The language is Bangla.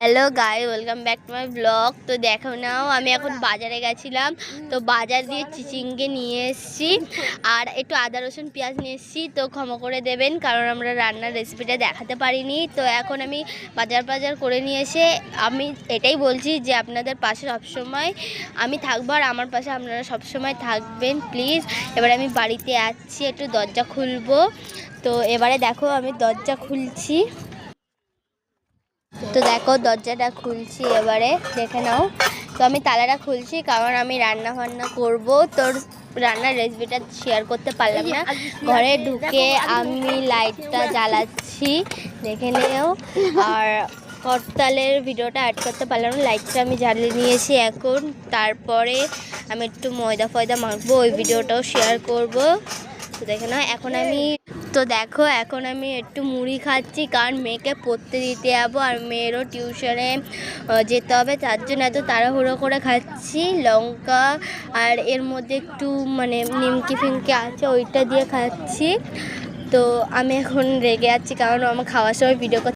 Hello guy, welcome back to my blog. তো দেখো নাও, আমি এখন বাজারে গেছিলাম। তো বাজার দিয়ে চিচিঙ্গে নিয়ে এসেছি আর একটু আদা রসুন পেঁয়াজ নিয়ে এসেছি। তো ক্ষমা করে দেবেন, কারণ আমরা রান্নার রেসিপিটা দেখাতে পারিনি। তো এখন আমি বাজার করে নিয়ে এসে আমি এটাই বলছি যে আপনাদের পাশে সবসময় আমি থাকবো আর আমার পাশে আপনারা সবসময় থাকবেন প্লিজ। এবার আমি বাড়িতে আসছি, একটু দরজা খুলবো। তো এবারে দেখো আমি দরজা খুলছি। তো দেখো দরজাটা খুলছি, এবারে দেখে নাও। তো আমি তালাটা খুলছি কারণ আমি রান্না বান্না করবো। তোর রান্নার রেসিপিটা শেয়ার করতে পারলাম না। ঘরে ঢুকে আমি লাইটটা জ্বালাচ্ছি, দেখে নিও। আর করতালের ভিডিওটা অ্যাড করতে পারলাম না, লাইটটা আমি জ্বালিয়ে নিয়েছি এখন। তারপরে আমি একটু ময়দা ফয়দা মাখবো, ওই ভিডিওটাও শেয়ার করব। তো দেখে নাও দেখো এখন আমি একটু মুড়ি খাচ্ছি, কারণ মেয়েকে পড়তে দিতে যাবো আর মেয়েরও টিউশনে যেতে হবে, তার জন্য এত তাড়াহুড়ো করে খাচ্ছি। লঙ্কা আর এর মধ্যে একটু নিমকি ফিমকি আছে, ওইটা দিয়ে খাচ্ছি। তো আমি এখন রেগে যাচ্ছি কারণ আমার খাওয়ার সময় ভিডিও